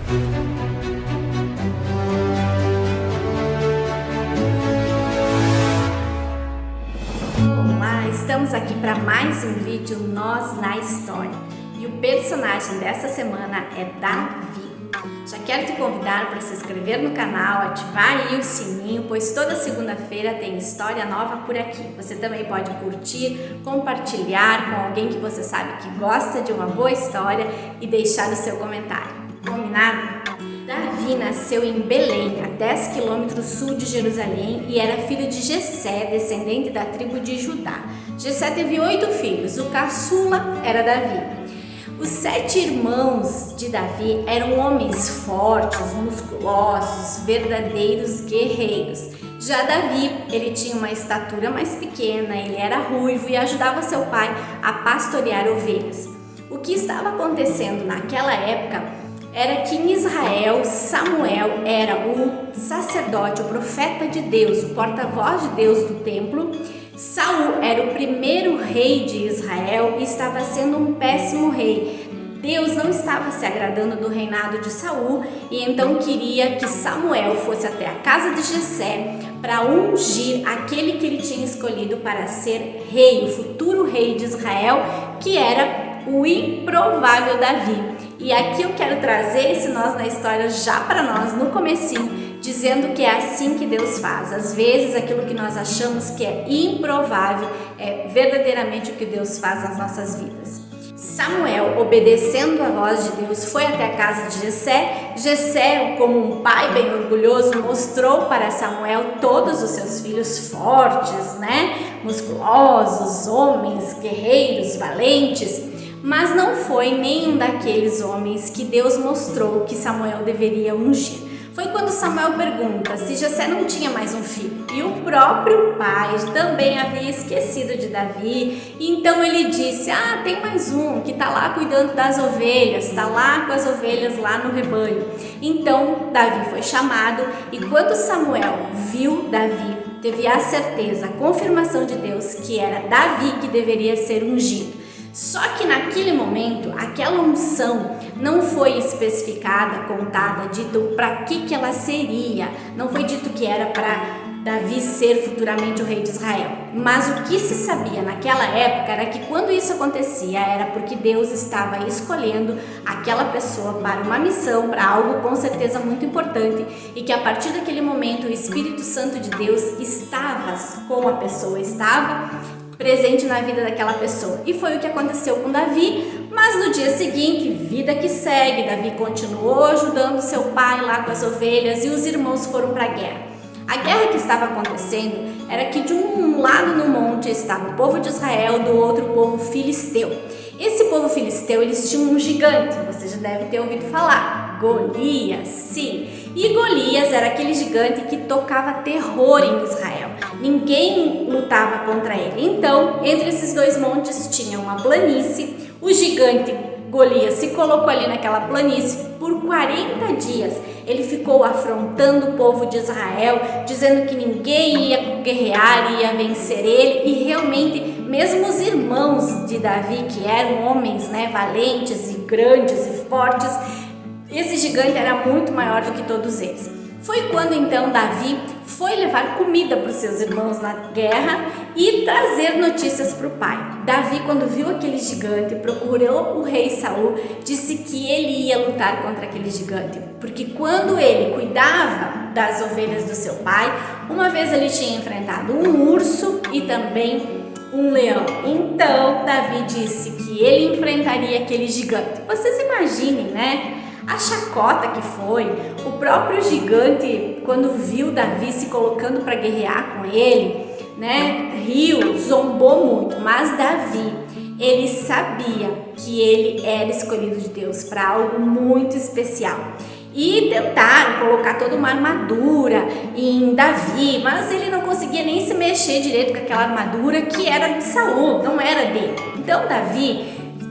Olá, estamos aqui para mais um vídeo Nós na História e o personagem dessa semana é Davi. Já quero te convidar para se inscrever no canal, ativar aí o sininho, pois toda segunda-feira tem história nova por aqui. Você também pode curtir, compartilhar com alguém que você sabe que gosta de uma boa história e deixar o seu comentário. Combinado? Davi nasceu em Belém, a 10 quilômetros sul de Jerusalém, e era filho de Jessé, descendente da tribo de Judá. Jessé teve 8 filhos, o caçula era Davi. Os 7 irmãos de Davi eram homens fortes, musculosos, verdadeiros guerreiros. Já Davi, ele tinha uma estatura mais pequena, ele era ruivo e ajudava seu pai a pastorear ovelhas. O que estava acontecendo naquela época era que em Israel, Samuel era o sacerdote, o profeta de Deus, o porta-voz de Deus do templo. Saul era o primeiro rei de Israel e estava sendo um péssimo rei. Deus não estava se agradando do reinado de Saul e então queria que Samuel fosse até a casa de Jessé para ungir aquele que ele tinha escolhido para ser rei, o futuro rei de Israel, que era o improvável Davi. E aqui eu quero trazer esse Nós na História já para nós no comecinho, dizendo que é assim que Deus faz. Às vezes aquilo que nós achamos que é improvável é verdadeiramente o que Deus faz nas nossas vidas. Samuel, obedecendo a voz de Deus, foi até a casa de Jessé. Jessé, como um pai bem orgulhoso, mostrou para Samuel todos os seus filhos fortes, musculosos, homens, guerreiros, valentes. Mas não foi nenhum daqueles homens que Deus mostrou que Samuel deveria ungir. Foi quando Samuel pergunta se Jessé não tinha mais um filho. E o próprio pai também havia esquecido de Davi. Então ele disse, tem mais um que está lá cuidando das ovelhas, está lá com as ovelhas lá no rebanho. Então Davi foi chamado e quando Samuel viu Davi, teve a certeza, a confirmação de Deus que era Davi que deveria ser ungido. Só que naquele momento, aquela unção não foi especificada, contada, dito para que ela seria. Não foi dito que era para Davi ser futuramente o rei de Israel. Mas o que se sabia naquela época era que quando isso acontecia, era porque Deus estava escolhendo aquela pessoa para uma missão, para algo com certeza muito importante, e que a partir daquele momento o Espírito Santo de Deus estava com a pessoa, estava presente na vida daquela pessoa. E foi o que aconteceu com Davi, mas no dia seguinte, vida que segue, Davi continuou ajudando seu pai lá com as ovelhas e os irmãos foram para a guerra. A guerra que estava acontecendo era que de um lado no monte estava o povo de Israel, do outro o povo filisteu. Esse povo filisteu, eles tinham um gigante, você já deve ter ouvido falar, Golias, sim. E Golias era aquele gigante que tocava terror em Israel. Ninguém lutava contra ele. Então, entre esses dois montes tinha uma planície. O gigante Golias se colocou ali naquela planície por 40 dias. Ele ficou afrontando o povo de Israel, dizendo que ninguém ia guerrear, ia vencer ele. E realmente, mesmo os irmãos de Davi, que eram homens valentes e grandes e fortes, esse gigante era muito maior do que todos eles. Foi quando então Davi foi levar comida para os seus irmãos na guerra e trazer notícias para o pai. Davi, quando viu aquele gigante, procurou o rei Saul, disse que ele ia lutar contra aquele gigante, porque quando ele cuidava das ovelhas do seu pai, uma vez ele tinha enfrentado um urso e também um leão. Então Davi disse que ele enfrentaria aquele gigante. Vocês imaginem, a chacota que foi. O próprio gigante, quando viu Davi se colocando para guerrear com ele, riu, zombou muito. Mas Davi, ele sabia que ele era escolhido de Deus para algo muito especial. E tentaram colocar toda uma armadura em Davi, mas ele não conseguia nem se mexer direito com aquela armadura que era de Saul, não era dele. Então Davi,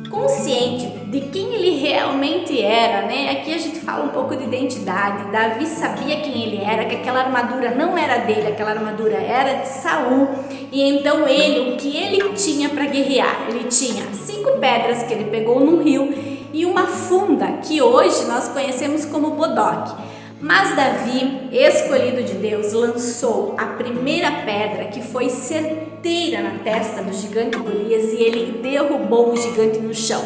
consciente de quem ele realmente era, Aqui a gente fala um pouco de identidade. Davi sabia quem ele era, que aquela armadura não era dele, aquela armadura era de Saul. E então o que ele tinha para guerrear? Ele tinha 5 pedras que ele pegou no rio e uma funda que hoje nós conhecemos como bodoque. Mas Davi, escolhido de Deus, lançou a primeira pedra, que foi certeira na testa do gigante Golias, e ele derrubou o gigante no chão.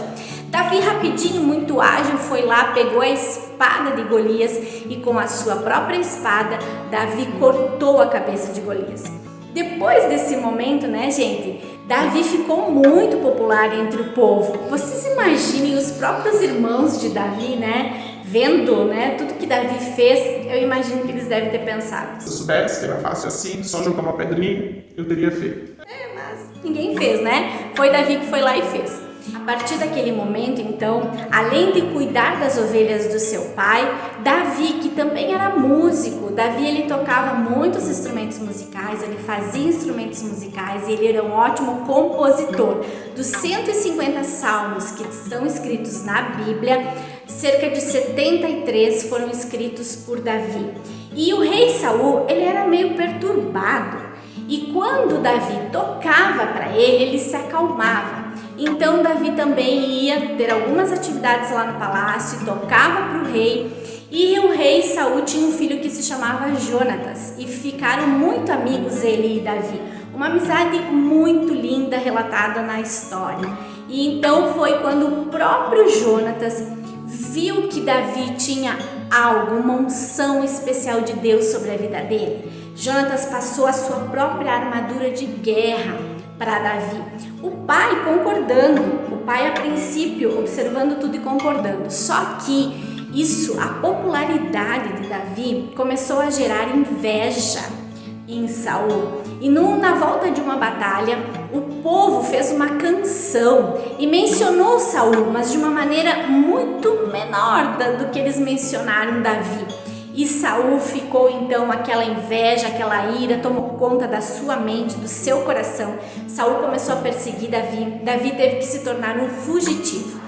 Davi, rapidinho, muito ágil, foi lá, pegou a espada de Golias e com a sua própria espada, Davi cortou a cabeça de Golias. Depois desse momento, né, gente, Davi ficou muito popular entre o povo. Vocês imaginem os próprios irmãos de Davi, né, vendo, né, tudo que Davi fez, eu imagino que eles devem ter pensado: se eu soubesse que era fácil assim, só jogar uma pedrinha, eu teria feito. Mas ninguém fez, né? Foi Davi que foi lá e fez. A partir daquele momento, então, além de cuidar das ovelhas do seu pai, Davi, que também era músico, Davi ele tocava muitos instrumentos musicais, ele fazia instrumentos musicais e ele era um ótimo compositor. Dos 150 salmos que estão escritos na Bíblia, cerca de 73 foram escritos por Davi. E o rei Saul, ele era meio perturbado, e quando Davi tocava para ele se acalmava. Então Davi também ia ter algumas atividades lá no palácio, tocava para o rei, e o rei Saul tinha um filho que se chamava Jonatas, e ficaram muito amigos ele e Davi, uma amizade muito linda relatada na história. E então foi quando o próprio Jonatas viu que Davi tinha algo, uma unção especial de Deus sobre a vida dele. Jonatas passou a sua própria armadura de guerra para Davi. O pai concordando, o pai a princípio observando tudo e concordando. Só que isso, a popularidade de Davi começou a gerar inveja em Saul. E na volta de uma batalha, o povo fez uma canção e mencionou Saul, mas de uma maneira muito menor do que eles mencionaram Davi. E Saul ficou então, aquela inveja, aquela ira tomou conta da sua mente, do seu coração. Saul começou a perseguir Davi. Davi teve que se tornar um fugitivo.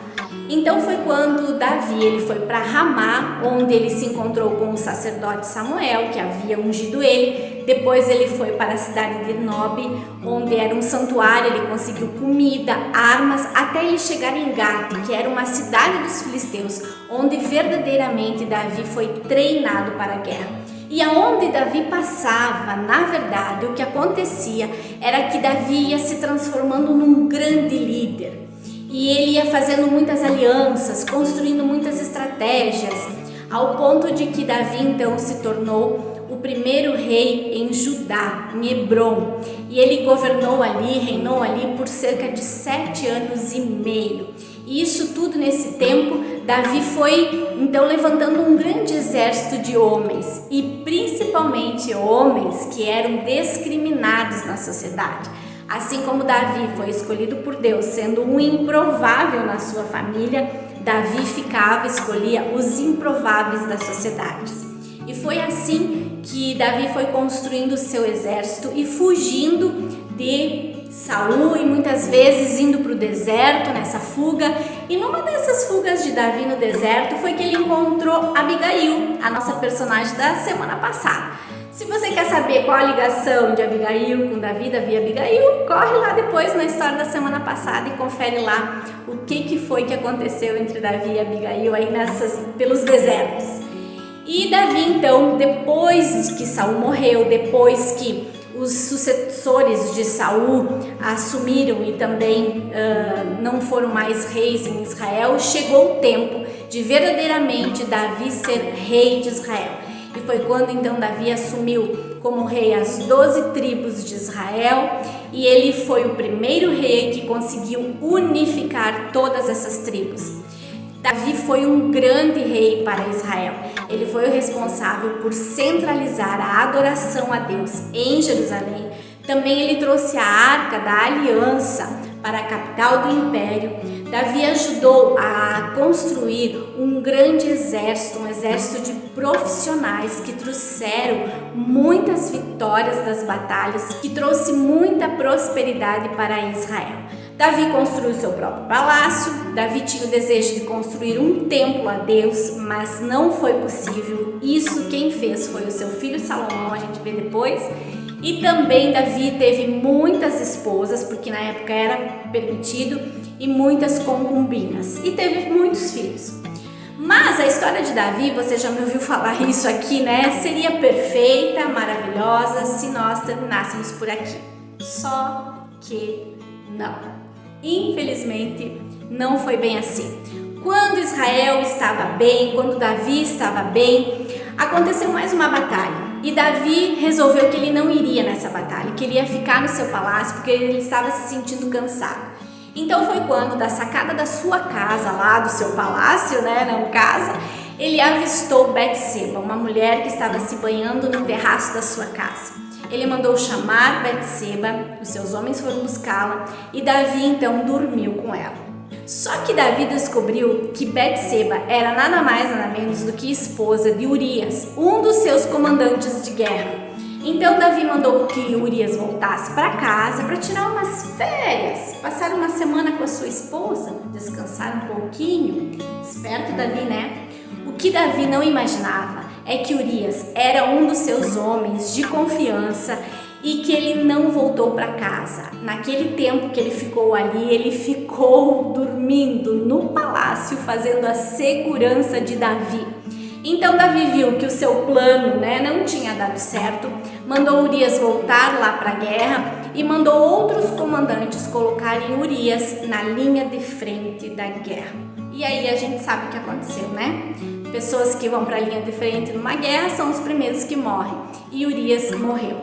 Então foi quando Davi ele foi para Ramá, onde ele se encontrou com o sacerdote Samuel, que havia ungido ele. Depois ele foi para a cidade de Nob, onde era um santuário, ele conseguiu comida, armas, até ele chegar em Gate, que era uma cidade dos filisteus, onde verdadeiramente Davi foi treinado para a guerra. E aonde Davi passava, na verdade, o que acontecia era que Davi ia se transformando num grande líder. E ele ia fazendo muitas alianças, construindo muitas estratégias, ao ponto de que Davi então se tornou o primeiro rei em Judá, em Hebrom. E ele governou ali, reinou ali por cerca de 7 anos e meio. E isso tudo nesse tempo, Davi foi então levantando um grande exército de homens, e principalmente homens que eram discriminados na sociedade. Assim como Davi foi escolhido por Deus, sendo um improvável na sua família, Davi escolhia os improváveis das sociedades. E foi assim que Davi foi construindo o seu exército e fugindo de Saul, e muitas vezes indo para o deserto nessa fuga. E numa dessas fugas de Davi no deserto foi que ele encontrou Abigail, a nossa personagem da semana passada. Se você quer saber qual a ligação de Abigail com Davi e Abigail, corre lá depois na história da semana passada e confere lá o que foi que aconteceu entre Davi e Abigail aí pelos desertos. E Davi então, depois que Saul morreu, depois que os sucessores de Saul assumiram e também não foram mais reis em Israel, chegou o tempo de verdadeiramente Davi ser rei de Israel. E foi quando então Davi assumiu como rei as 12 tribos de Israel, e ele foi o primeiro rei que conseguiu unificar todas essas tribos. Davi foi um grande rei para Israel. Ele foi o responsável por centralizar a adoração a Deus em Jerusalém. Também ele trouxe a Arca da Aliança para a capital do Império. Davi ajudou a construir um grande exército, um exército de profissionais que trouxeram muitas vitórias das batalhas, que trouxe muita prosperidade para Israel. Davi construiu seu próprio palácio. Davi tinha o desejo de construir um templo a Deus, mas não foi possível. Isso quem fez foi o seu filho Salomão, a gente vê depois. E também Davi teve muitas esposas, porque na época era permitido, e muitas concubinas e teve muitos filhos. Mas a história de Davi, você já me ouviu falar isso aqui, né? Seria perfeita, maravilhosa se nós terminássemos por aqui. Só que não. Infelizmente, não foi bem assim. Quando Israel estava bem, quando Davi estava bem, aconteceu mais uma batalha. E Davi resolveu que ele não iria nessa batalha, que ele ia ficar no seu palácio porque ele estava se sentindo cansado. Então foi quando, da sacada da sua casa, lá do seu palácio, né, não casa, ele avistou Betseba, uma mulher que estava se banhando no terraço da sua casa. Ele mandou chamar Betseba, os seus homens foram buscá-la e Davi então dormiu com ela. Só que Davi descobriu que Betseba era nada mais nada menos do que esposa de Urias, um dos seus comandantes de guerra. Então Davi mandou que Urias voltasse para casa para tirar umas férias, passar uma semana com a sua esposa, descansar um pouquinho. Esperto Davi, né? O que Davi não imaginava é que Urias era um dos seus homens de confiança e que ele não voltou para casa. Naquele tempo que ele ficou ali, ele ficou dormindo no palácio, fazendo a segurança de Davi. Então Davi viu que o seu plano, não tinha dado certo, mandou Urias voltar lá para a guerra e mandou outros comandantes colocarem Urias na linha de frente da guerra. E aí a gente sabe o que aconteceu, né? Pessoas que vão para a linha de frente numa guerra são os primeiros que morrem. E Urias morreu.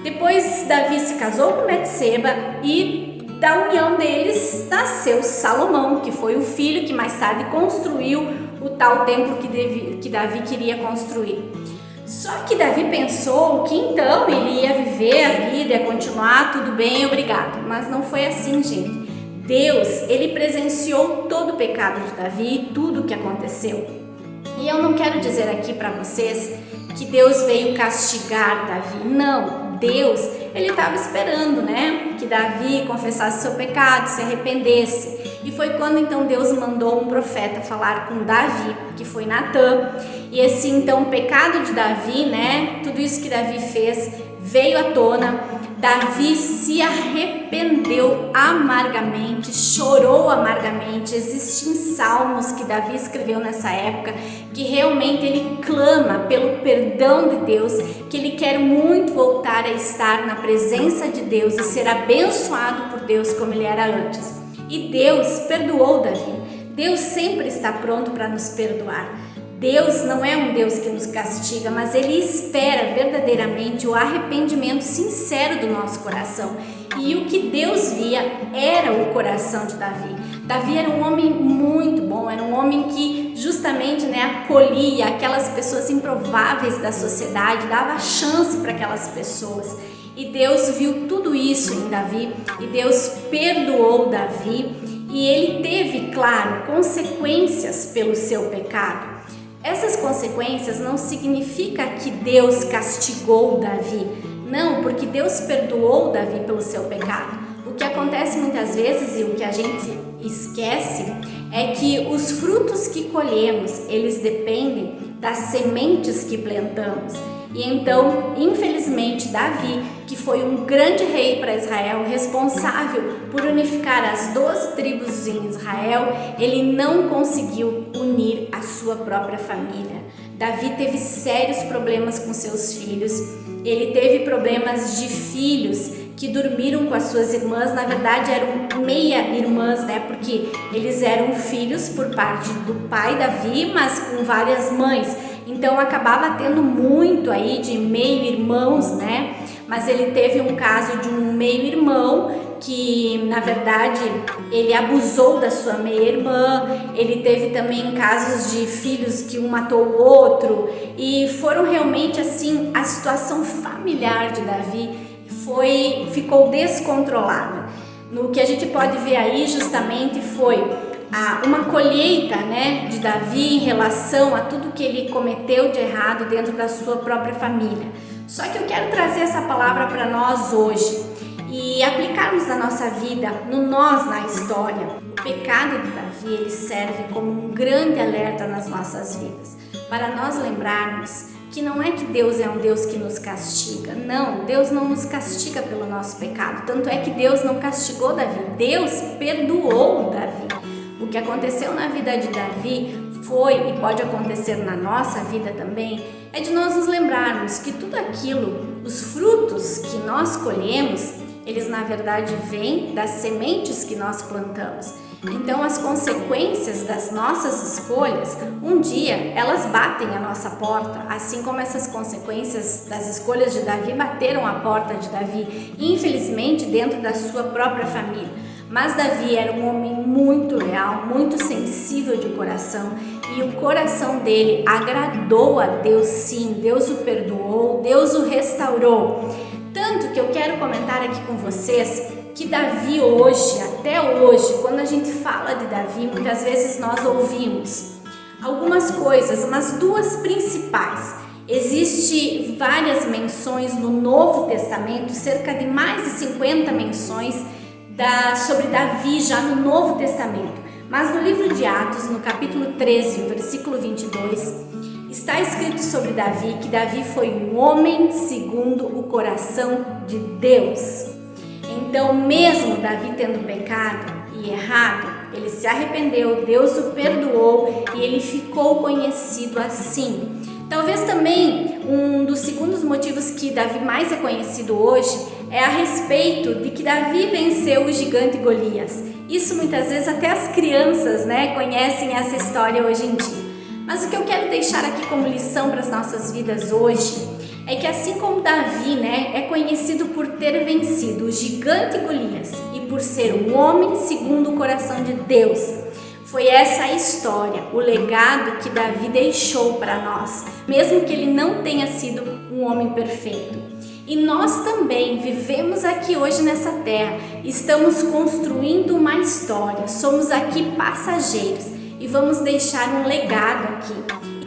Depois Davi se casou com Betseba e da união deles nasceu Salomão, que foi o filho que mais tarde construiu o tal templo que Davi queria construir. Só que Davi pensou que então ele ia viver a vida, ia continuar tudo bem, obrigado. Mas não foi assim, gente. Deus, ele presenciou todo o pecado de Davi e tudo o que aconteceu. E eu não quero dizer aqui para vocês que Deus veio castigar Davi. Não, Deus, ele estava esperando, que Davi confessasse seu pecado, se arrependesse. E foi quando então Deus mandou um profeta falar com Davi, que foi Natã. E esse então pecado de Davi, tudo isso que Davi fez, veio à tona. Davi se arrependeu amargamente, chorou amargamente. Existem salmos que Davi escreveu nessa época que realmente ele clama pelo perdão de Deus, que ele quer muito voltar a estar na presença de Deus e ser abençoado por Deus como ele era antes. E Deus perdoou Davi. Deus sempre está pronto para nos perdoar. Deus não é um Deus que nos castiga, mas Ele espera verdadeiramente o arrependimento sincero do nosso coração. E o que Deus via era o coração de Davi. Davi era um homem muito bom, era um homem que justamente acolhia aquelas pessoas improváveis da sociedade, dava chance para aquelas pessoas. E Deus viu tudo isso em Davi e Deus perdoou Davi e ele teve, claro, consequências pelo seu pecado. Essas consequências não significa que Deus castigou Davi, não, porque Deus perdoou Davi pelo seu pecado. O que acontece muitas vezes e o que a gente esquece é que os frutos que colhemos, eles dependem das sementes que plantamos. E então, infelizmente, Davi, que foi um grande rei para Israel, responsável por unificar as 12 tribos em Israel, ele não conseguiu unir a sua própria família. Davi teve sérios problemas com seus filhos, ele teve problemas de filhos que dormiram com as suas irmãs, na verdade eram meia-irmãs, porque eles eram filhos por parte do pai Davi, mas com várias mães. Então acabava tendo muito aí de meio-irmãos, Mas ele teve um caso de um meio-irmão que, na verdade, ele abusou da sua meia-irmã. Ele teve também casos de filhos que um matou o outro. E foram realmente assim, a situação familiar de Davi ficou descontrolada. No que a gente pode ver aí justamente foi uma colheita de Davi em relação a tudo que ele cometeu de errado dentro da sua própria família. Só que eu quero trazer essa palavra para nós hoje e aplicarmos na nossa vida, no nós na história. O pecado de Davi, ele serve como um grande alerta nas nossas vidas, para nós lembrarmos que não é que Deus é um Deus que nos castiga. Não, Deus não nos castiga pelo nosso pecado. Tanto é que Deus não castigou Davi, Deus perdoou Davi. O que aconteceu na vida de Davi foi, e pode acontecer na nossa vida também, é de nós nos lembrarmos que tudo aquilo, os frutos que nós colhemos, eles na verdade vêm das sementes que nós plantamos. Então as consequências das nossas escolhas, um dia elas batem a nossa porta, assim como essas consequências das escolhas de Davi bateram a porta de Davi, infelizmente dentro da sua própria família. Mas Davi era um homem muito leal, muito sensível de coração, e o coração dele agradou a Deus sim, Deus o perdoou, Deus o restaurou. Tanto que eu quero comentar aqui com vocês que Davi hoje, até hoje, quando a gente fala de Davi, muitas vezes nós ouvimos algumas coisas, mas duas principais. Existem várias menções no Novo Testamento, cerca de mais de 50 menções sobre Davi já no Novo Testamento. Mas no livro de Atos, no capítulo 13, versículo 22, está escrito sobre Davi que Davi foi um homem segundo o coração de Deus. Então, mesmo Davi tendo pecado e errado, ele se arrependeu, Deus o perdoou e ele ficou conhecido assim. Talvez também um dos segundos motivos que Davi mais é conhecido hoje é a respeito de que Davi venceu o gigante Golias. Isso muitas vezes até as crianças, conhecem essa história hoje em dia. Mas o que eu quero deixar aqui como lição para as nossas vidas hoje é que assim como Davi, é conhecido por ter vencido o gigante Golias e por ser um homem segundo o coração de Deus, foi essa a história, o legado que Davi deixou para nós, mesmo que ele não tenha sido um homem perfeito. E nós também vivemos aqui hoje nessa terra, estamos construindo uma história, somos aqui passageiros e vamos deixar um legado aqui.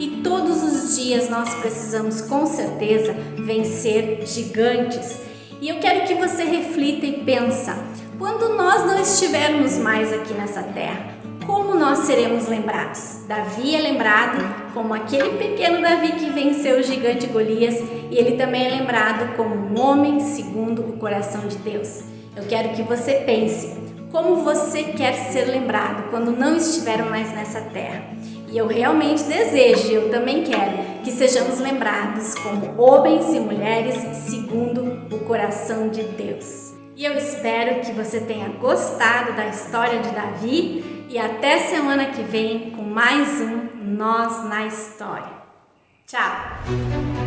E todos os dias nós precisamos com certeza vencer gigantes. E eu quero que você reflita e pensa, quando nós não estivermos mais aqui nessa terra, como nós seremos lembrados? Davi é lembrado como aquele pequeno Davi que venceu o gigante Golias e ele também é lembrado como um homem segundo o coração de Deus. Eu quero que você pense como você quer ser lembrado quando não estiver mais nessa terra. E eu realmente desejo, eu também quero, que sejamos lembrados como homens e mulheres segundo o coração de Deus. E eu espero que você tenha gostado da história de Davi e até semana que vem com mais um Nós na História. Tchau!